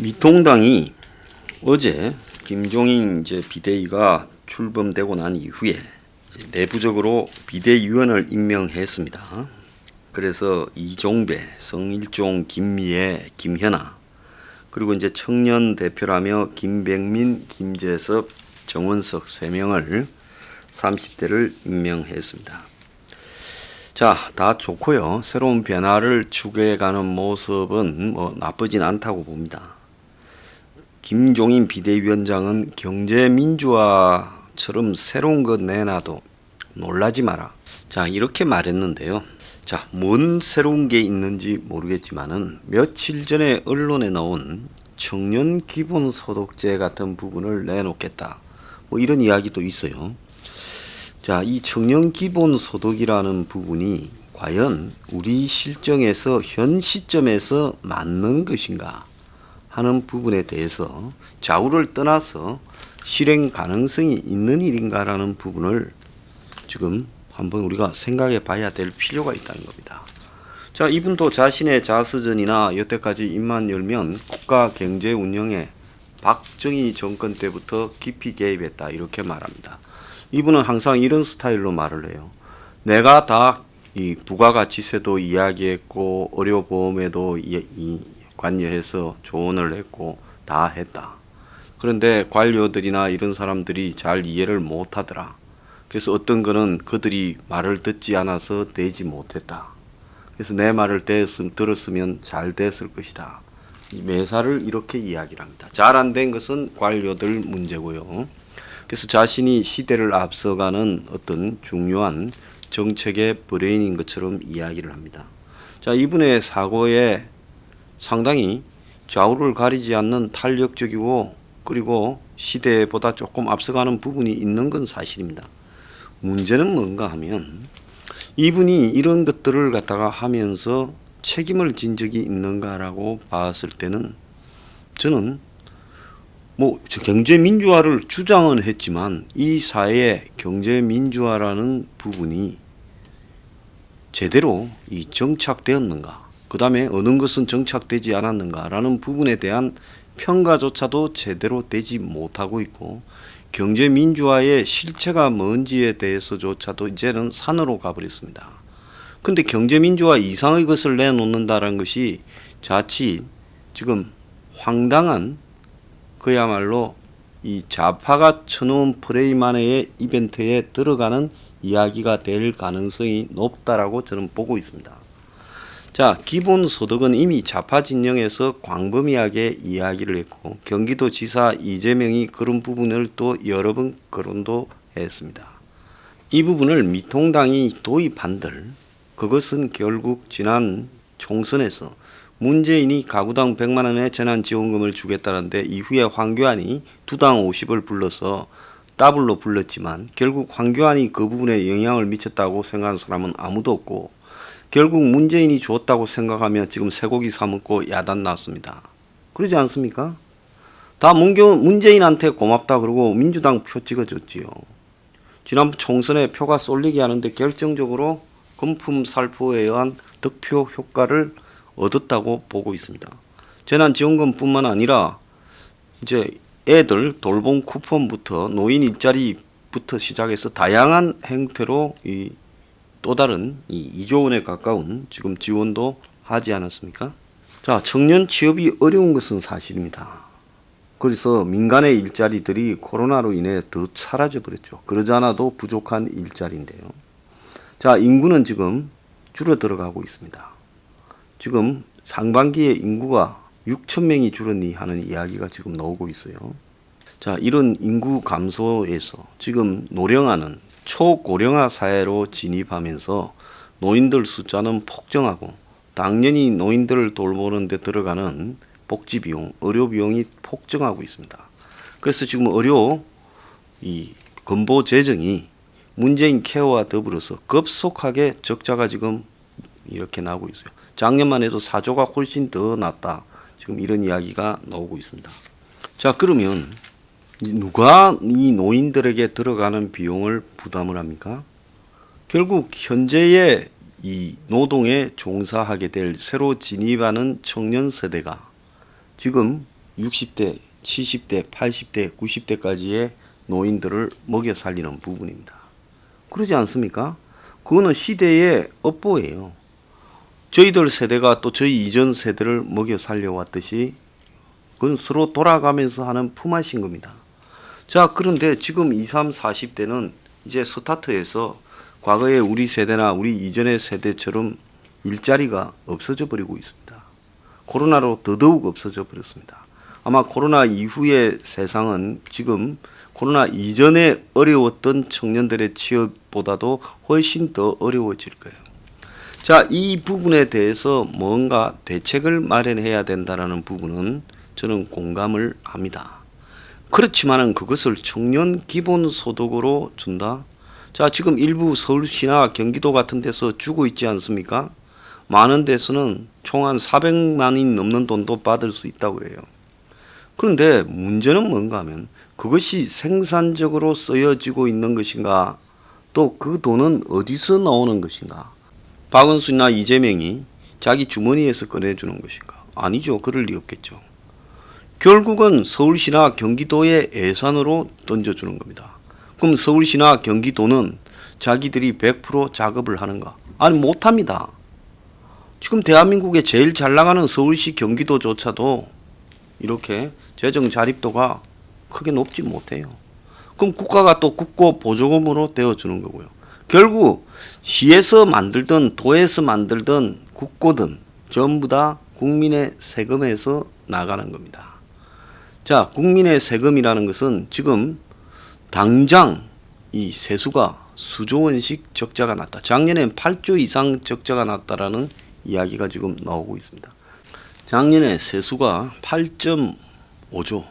미통당이 어제 김종인 비대위가 출범되고 난 이후에 내부적으로 비대위원을 임명했습니다. 그래서 이종배, 성일종, 김미애, 김현아, 그리고 청년 대표라며 김백민, 김재섭, 정원석 3명을 30대를 임명했습니다. 자, 다 좋고요. 새로운 변화를 추구해가는 모습은 나쁘진 않다고 봅니다. 김종인 비대위원장은 경제민주화처럼 새로운 것 내놔도 놀라지 마라. 자, 이렇게 말했는데요. 자, 뭔 새로운 게 있는지 모르겠지만은 며칠 전에 언론에 나온 청년 기본소득제 같은 부분을 내놓겠다. 이런 이야기도 있어요. 자, 이 청년 기본소득이라는 부분이 과연 우리 실정에서 현 시점에서 맞는 것인가 하는 부분에 대해서 좌우를 떠나서 실행 가능성이 있는 일인가라는 부분을 지금 한번 우리가 생각해 봐야 될 필요가 있다는 겁니다. 자, 이분도 자신의 자서전이나 여태까지 입만 열면 국가 경제 운영에 박정희 정권 때부터 깊이 개입했다 이렇게 말합니다. 이분은 항상 이런 스타일로 말을 해요. 내가 다 이 부가가치세도 이야기했고 의료보험에도 관여해서 조언을 했고 다 했다. 그런데 관료들이나 이런 사람들이 잘 이해를 못하더라. 그래서 어떤 거는 그들이 말을 듣지 않아서 내지 못했다. 그래서 내 말을 들었으면 잘 됐을 것이다. 이 매사를 이렇게 이야기를 합니다. 잘 안 된 것은 관료들 문제고요. 그래서 자신이 시대를 앞서가는 어떤 중요한 정책의 브레인인 것처럼 이야기를 합니다. 자, 이분의 사고에 상당히 좌우를 가리지 않는 탄력적이고 그리고 시대보다 조금 앞서가는 부분이 있는 건 사실입니다. 문제는 뭔가 하면 이분이 이런 것들을 갖다가 하면서 책임을 진 적이 있는가라고 봤을 때는 저는 경제민주화를 주장은 했지만 이 사회에 경제민주화라는 부분이 제대로 정착되었는가, 그 다음에 어느 것은 정착되지 않았는가라는 부분에 대한 평가조차도 제대로 되지 못하고 있고 경제민주화의 실체가 뭔지에 대해서조차도 이제는 산으로 가버렸습니다. 근데 경제민주화 이상의 것을 내놓는다는 것이 자칫 지금 황당한 그야말로 이 좌파가 쳐놓은 프레임 안의 이벤트에 들어가는 이야기가 될 가능성이 높다라고 저는 보고 있습니다. 자, 기본소득은 이미 좌파 진영에서 광범위하게 이야기를 했고 경기도지사 이재명이 그런 부분을 또 여러 번 거론도 했습니다. 이 부분을 미통당이 도입한들 그것은 결국 지난 총선에서 문재인이 가구당 100만 원의 재난지원금을 주겠다는데 이후에 황교안이 두당 50을 불러서 더블로 불렀지만 결국 황교안이 그 부분에 영향을 미쳤다고 생각하는 사람은 아무도 없고 결국 문재인이 줬다고 생각하며 지금 쇠고기 사먹고 야단 났습니다. 그러지 않습니까? 다 문재인한테 고맙다 그러고 민주당 표 찍어줬지요. 지난 총선에 표가 쏠리게 하는데 결정적으로 금품살포에 의한 득표 효과를 얻었다고 보고 있습니다. 재난지원금뿐만 아니라 이제 애들 돌봄 쿠폰부터 노인 일자리부터 시작해서 다양한 형태로 또 다른 2조 원에 가까운 지금 지원도 하지 않았습니까? 자, 청년 취업이 어려운 것은 사실입니다. 그래서 민간의 일자리들이 코로나로 인해 더 사라져 버렸죠. 그러지 않아도 부족한 일자리인데요. 자, 인구는 지금 줄어들어가고 있습니다. 지금 상반기에 인구가 6천 명이 줄었니 하는 이야기가 지금 나오고 있어요. 자, 이런 인구 감소에서 지금 노령화는 초고령화 사회로 진입하면서 노인들 숫자는 폭증하고 당연히 노인들을 돌보는 데 들어가는 복지비용, 의료비용이 폭증하고 있습니다. 그래서 지금 의료 건보 재정이 문재인 케어와 더불어서 급속하게 적자가 지금 이렇게 나오고 있어요. 작년만 해도 4조가 훨씬 더 낮다. 지금 이런 이야기가 나오고 있습니다. 자, 그러면 누가 이 노인들에게 들어가는 비용을 부담을 합니까? 결국 현재의 이 노동에 종사하게 될 새로 진입하는 청년 세대가 지금 60대, 70대, 80대, 90대까지의 노인들을 먹여 살리는 부분입니다. 그러지 않습니까? 그거는 시대의 업보예요. 저희들 세대가 또 저희 이전 세대를 먹여 살려왔듯이 그건 서로 돌아가면서 하는 품앗인 겁니다. 자, 그런데 지금 20, 30, 40대는 이제 스타트해서 과거에 우리 세대나 우리 이전의 세대처럼 일자리가 없어져 버리고 있습니다. 코로나로 더더욱 없어져 버렸습니다. 아마 코로나 이후의 세상은 지금 코로나 이전에 어려웠던 청년들의 취업보다도 훨씬 더 어려워질 거예요. 자, 이 부분에 대해서 뭔가 대책을 마련해야 된다는 부분은 저는 공감을 합니다. 그렇지만은 그것을 청년 기본소득으로 준다? 자, 지금 일부 서울시나 경기도 같은 데서 주고 있지 않습니까? 많은 데서는 총 한 400만이 넘는 돈도 받을 수 있다고 그래요. 그런데 문제는 뭔가 하면 그것이 생산적으로 쓰여지고 있는 것인가? 또 그 돈은 어디서 나오는 것인가? 박원순이나 이재명이 자기 주머니에서 꺼내주는 것인가? 아니죠. 그럴 리 없겠죠. 결국은 서울시나 경기도의 예산으로 던져주는 겁니다. 그럼 서울시나 경기도는 자기들이 100% 작업을 하는가? 아니, 못합니다. 지금 대한민국에 제일 잘 나가는 서울시 경기도조차도 이렇게 재정 자립도가 크게 높지 못해요. 그럼 국가가 또 국고 보조금으로 대어주는 거고요. 결국 시에서 만들든 도에서 만들든 국고든 전부 다 국민의 세금에서 나가는 겁니다. 자, 국민의 세금이라는 것은 지금 당장 이 세수가 수조 원씩 적자가 났다. 작년엔 8조 이상 적자가 났다라는 이야기가 지금 나오고 있습니다. 작년에 세수가 8.5조,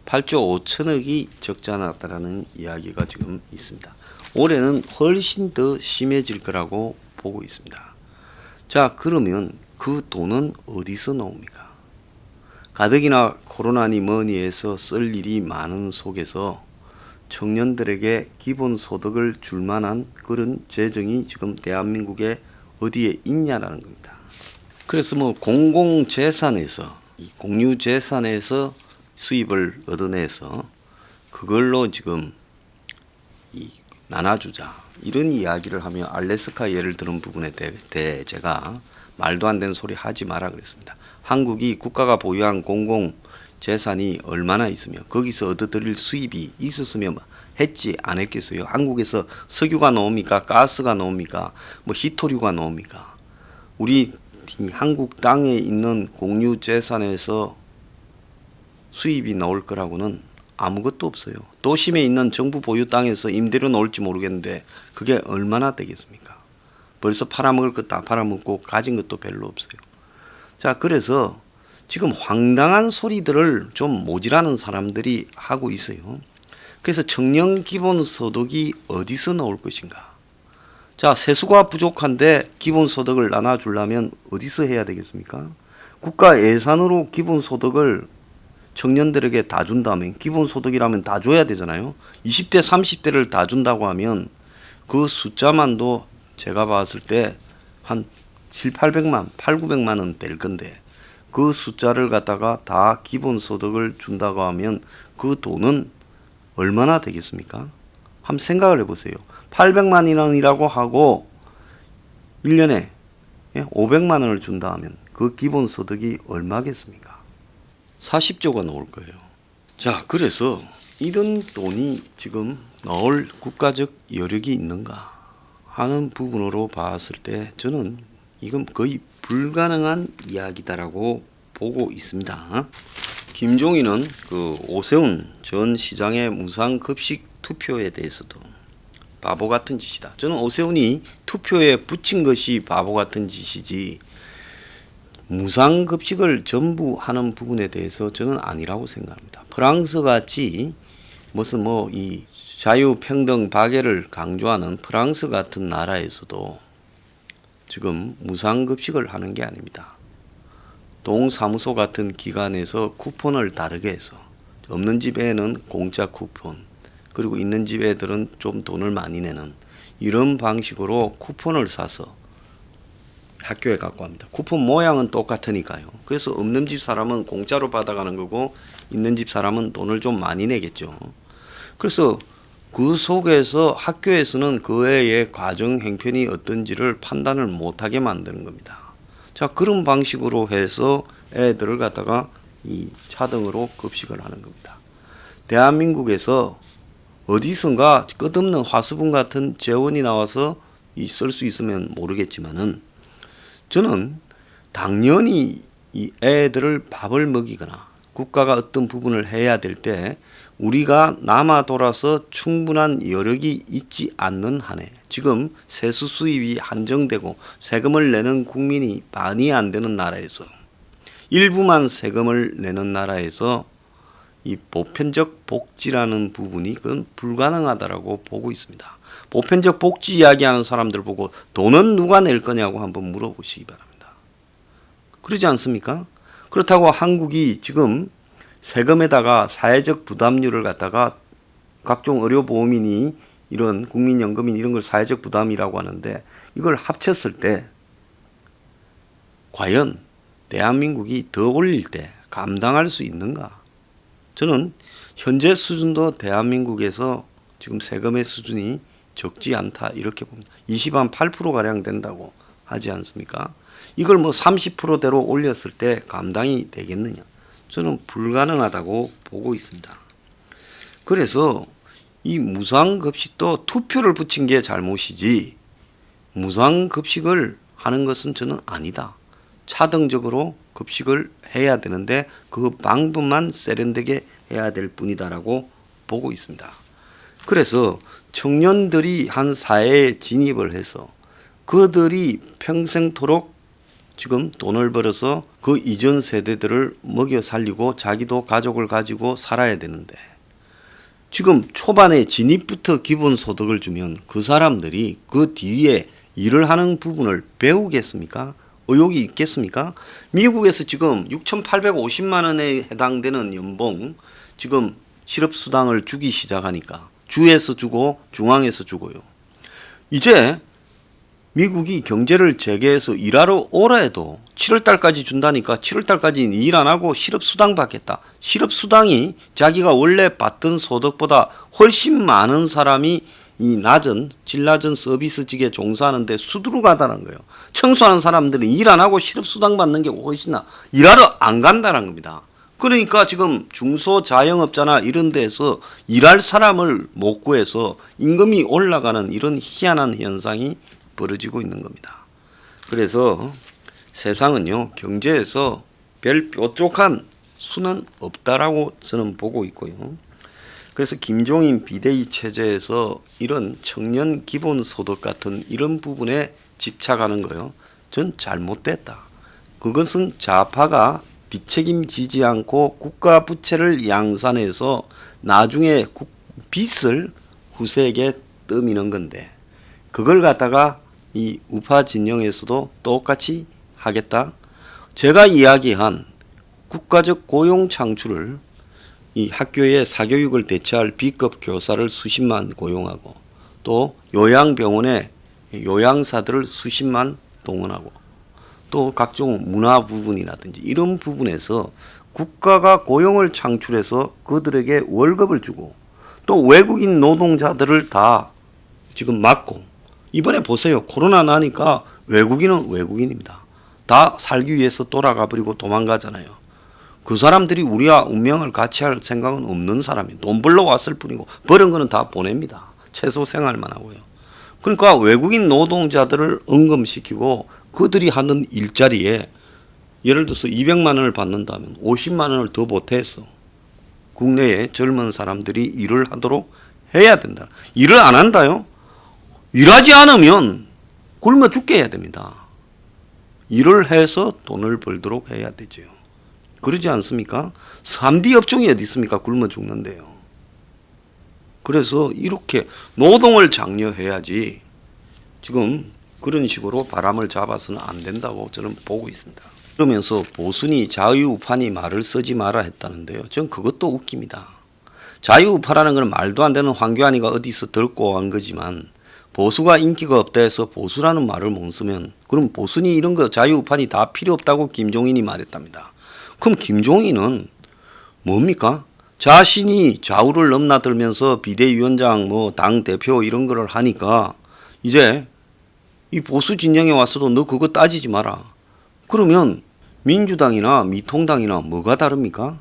8조 5천억이 적자 났다라는 이야기가 지금 있습니다. 올해는 훨씬 더 심해질 거라고 보고 있습니다. 자, 그러면 그 돈은 어디서 나옵니까? 가뜩이나 코로나니 뭐니 해서 쓸 일이 많은 속에서 청년들에게 기본소득을 줄 만한 그런 재정이 지금 대한민국에 어디에 있냐라는 겁니다. 그래서 뭐 공공재산에서, 이 공유재산에서 수입을 얻어내서 그걸로 지금 이 나눠주자, 이런 이야기를 하며 알래스카 예를 드는 부분에 대해 제가 말도 안 되는 소리 하지 마라 그랬습니다. 한국이 국가가 보유한 공공재산이 얼마나 있으며 거기서 얻어들일 수입이 있었으면 했지 안 했겠어요. 한국에서 석유가 나옵니까? 가스가 나옵니까? 뭐 히토류가 나옵니까? 우리 이 한국 땅에 있는 공유재산에서 수입이 나올 거라고는 아무것도 없어요. 도심에 있는 정부 보유 땅에서 임대료 나올지 모르겠는데 그게 얼마나 되겠습니까? 벌써 팔아먹을 것 다 팔아먹고 가진 것도 별로 없어요. 자, 그래서 지금 황당한 소리들을 좀 모질하는 사람들이 하고 있어요. 그래서 청년 기본소득이 어디서 나올 것인가? 자, 세수가 부족한데 기본소득을 나눠주려면 어디서 해야 되겠습니까? 국가 예산으로 기본소득을 청년들에게 다 준다면, 기본소득이라면 다 줘야 되잖아요. 20대, 30대를 다 준다고 하면 그 숫자만도 제가 봤을 때 한 7, 800만, 8, 900만 원 될 건데 그 숫자를 갖다가 다 기본소득을 준다고 하면 그 돈은 얼마나 되겠습니까? 한번 생각을 해보세요. 800만 원이라고 하고 1년에 500만 원을 준다 하면 그 기본소득이 얼마겠습니까? 40조가 나올 거예요. 자, 그래서 이런 돈이 지금 나올 국가적 여력이 있는가 하는 부분으로 봤을 때 저는 이건 거의 불가능한 이야기다라고 보고 있습니다. 김종인은 그 오세훈 전 시장의 무상급식 투표에 대해서도 바보 같은 짓이다. 저는 오세훈이 투표에 붙인 것이 바보 같은 짓이지 무상급식을 전부 하는 부분에 대해서 저는 아니라고 생각합니다. 프랑스 같이 무슨 뭐 이 자유평등 박애를 강조하는 프랑스 같은 나라에서도 지금 무상급식을 하는 게 아닙니다. 동사무소 같은 기관에서 쿠폰을 다르게 해서 없는 집에는 공짜 쿠폰, 그리고 있는 집 애들은 좀 돈을 많이 내는 이런 방식으로 쿠폰을 사서 학교에 갖고 갑니다. 쿠폰 모양은 똑같으니까요. 그래서 없는 집 사람은 공짜로 받아가는 거고 있는 집 사람은 돈을 좀 많이 내겠죠. 그래서 그 속에서 학교에서는 그 애의 과정 행편이 어떤지를 판단을 못하게 만드는 겁니다. 자, 그런 방식으로 해서 애들을 갖다가 이 차등으로 급식을 하는 겁니다. 대한민국에서 어디선가 끝없는 화수분 같은 재원이 나와서 쓸 수 있으면 모르겠지만은 저는 당연히 이 애들을 밥을 먹이거나 국가가 어떤 부분을 해야 될 때 우리가 남아 돌아서 충분한 여력이 있지 않는 한에 지금 세수 수입이 한정되고 세금을 내는 국민이 많이 안 되는 나라에서 일부만 세금을 내는 나라에서 이 보편적 복지라는 부분이 그건 불가능하다라고 보고 있습니다. 보편적 복지 이야기하는 사람들 보고 돈은 누가 낼 거냐고 한번 물어보시기 바랍니다. 그러지 않습니까? 그렇다고 한국이 지금 세금에다가 사회적 부담률을 갖다가 각종 의료보험이니 이런 국민연금이니 이런 걸 사회적 부담이라고 하는데 이걸 합쳤을 때 과연 대한민국이 더 올릴 때 감당할 수 있는가? 저는 현재 수준도 대한민국에서 지금 세금의 수준이 적지 않다 이렇게 봅니다. 28%가량 된다고 하지 않습니까? 이걸 뭐 30%대로 올렸을 때 감당이 되겠느냐? 저는 불가능하다고 보고 있습니다. 그래서 이 무상급식도 투표를 붙인 게 잘못이지 무상급식을 하는 것은 저는 아니다. 차등적으로 급식을 해야 되는데 그 방법만 세련되게 해야 될 뿐이다라고 보고 있습니다. 그래서 청년들이 한 사회에 진입을 해서 그들이 평생토록 지금 돈을 벌어서 그 이전 세대들을 먹여 살리고 자기도 가족을 가지고 살아야 되는데 지금 초반에 진입부터 기본소득을 주면 그 사람들이 그 뒤에 일을 하는 부분을 배우겠습니까? 의욕이 있겠습니까? 미국에서 지금 6,850만 원에 해당되는 연봉 지금 실업수당을 주기 시작하니까 주에서 주고 중앙에서 주고요. 이제 미국이 경제를 재개해서 일하러 오래도 7월달까지 준다니까 7월달까지 일 안 하고 실업수당 받겠다. 실업수당이 자기가 원래 받던 소득보다 훨씬 많은 사람이 이 질 낮은 서비스직에 종사하는데 수두룩하다는 거예요. 청소하는 사람들은 일 안 하고 실업수당 받는 게 훨씬 일하러 안 간다는 겁니다. 그러니까 지금 중소자영업자나 이런 데서 일할 사람을 못 구해서 임금이 올라가는 이런 희한한 현상이 벌어지고 있는 겁니다. 그래서 세상은요, 경제에서 별 뾰족한 수는 없다라고 저는 보고 있고요. 그래서 김종인 비대위 체제에서 이런 청년 기본소득 같은 이런 부분에 집착하는 거요. 전 잘못됐다. 그것은 좌파가 뒷책임지지 않고 국가 부채를 양산해서 나중에 빚을 후세에게 떠미는 건데 그걸 갖다가 이 우파 진영에서도 똑같이 하겠다. 제가 이야기한 국가적 고용 창출을 이 학교에 사교육을 대체할 B급 교사를 수십만 고용하고 또 요양병원에 요양사들을 수십만 동원하고 또 각종 문화 부분이라든지 이런 부분에서 국가가 고용을 창출해서 그들에게 월급을 주고 또 외국인 노동자들을 다 지금 막고 이번에 보세요. 코로나 나니까 외국인은 외국인입니다. 다 살기 위해서 돌아가 버리고 도망가잖아요. 그 사람들이 우리와 운명을 같이 할 생각은 없는 사람이에요. 돈 벌러 왔을 뿐이고 버는 거는 다 보냅니다. 최소 생활만 하고요. 그러니까 외국인 노동자들을 응금시키고 그들이 하는 일자리에 예를 들어서 200만 원을 받는다면 50만 원을 더 보태서 국내에 젊은 사람들이 일을 하도록 해야 된다. 일을 안 한다요? 일하지 않으면 굶어 죽게 해야 됩니다. 일을 해서 돈을 벌도록 해야 되죠. 그러지 않습니까? 3D 업종이 어디 있습니까? 굶어 죽는데요. 그래서 이렇게 노동을 장려해야지 지금 그런 식으로 바람을 잡아서는 안 된다고 저는 보고 있습니다. 그러면서 보수니 자유우파니 말을 쓰지 마라 했다는데요. 전 그것도 웃깁니다. 자유우파라는 건 말도 안 되는 황교안이가 어디서 들고 한 거지만 보수가 인기가 없다 해서 보수라는 말을 못 쓰면 그럼 보수니 이런 거 자유우파니 다 필요 없다고 김종인이 말했답니다. 그럼 김종인은 뭡니까? 자신이 좌우를 넘나들면서 비대위원장 뭐 당대표 이런 거를 하니까 이제 이 보수 진영에 와서도 너 그거 따지지 마라. 그러면 민주당이나 미통당이나 뭐가 다릅니까?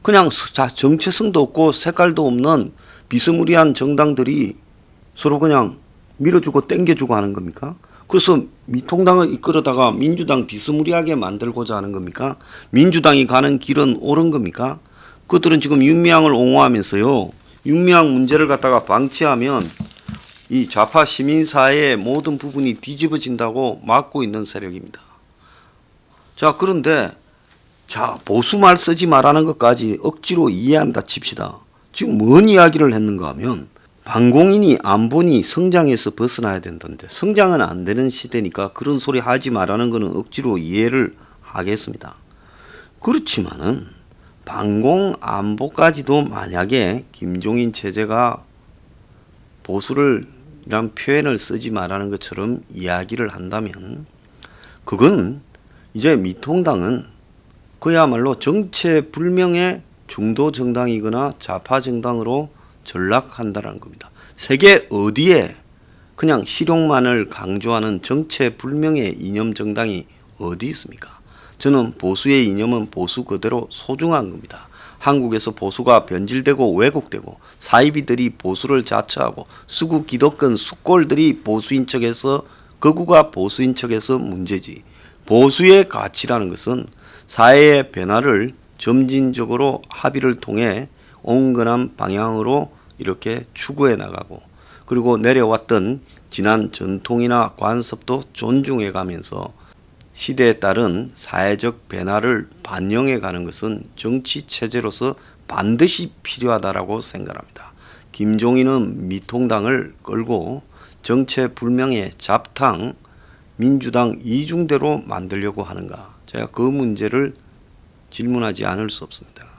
그냥 정체성도 없고 색깔도 없는 비스무리한 정당들이 서로 그냥 밀어주고 땡겨주고 하는 겁니까? 그래서 미통당을 이끌어다가 민주당 비스무리하게 만들고자 하는 겁니까? 민주당이 가는 길은 옳은 겁니까? 그들은 지금 윤미향을 옹호하면서요. 윤미향 문제를 갖다가 방치하면 이 좌파 시민사회의 모든 부분이 뒤집어진다고 막고 있는 세력입니다. 자, 그런데 자, 보수 말 쓰지 말라는 것까지 억지로 이해한다 칩시다. 지금 뭔 이야기를 했는가 하면 반공인이 안 보니 성장에서 벗어나야 된다는데 성장은 안 되는 시대니까 그런 소리 하지 말라는 것은 억지로 이해를 하겠습니다. 그렇지만은 반공 안보까지도 만약에 김종인 체제가 보수를 이란 표현을 쓰지 말라는 것처럼 이야기를 한다면 그건 이제 미통당은 그야말로 정체불명의 중도 정당이거나 좌파 정당으로 전락한다는 겁니다. 세계 어디에 그냥 실용만을 강조하는 정체불명의 이념 정당이 어디 있습니까? 저는 보수의 이념은 보수 그대로 소중한 겁니다. 한국에서 보수가 변질되고 왜곡되고 사이비들이 보수를 자처하고 수구 기득권 숙골들이 보수인 척해서 거구가 보수인 척해서 문제지. 보수의 가치라는 것은 사회의 변화를 점진적으로 합의를 통해 온건한 방향으로 이렇게 추구해 나가고 그리고 내려왔던 지난 전통이나 관습도 존중해 가면서 시대에 따른 사회적 변화를 반영해 가는 것은 정치 체제로서 반드시 필요하다라고 생각합니다. 김종인은 미통당을 끌고 정체불명의 잡탕 민주당 이중대로 만들려고 하는가? 제가 그 문제를 질문하지 않을 수 없습니다.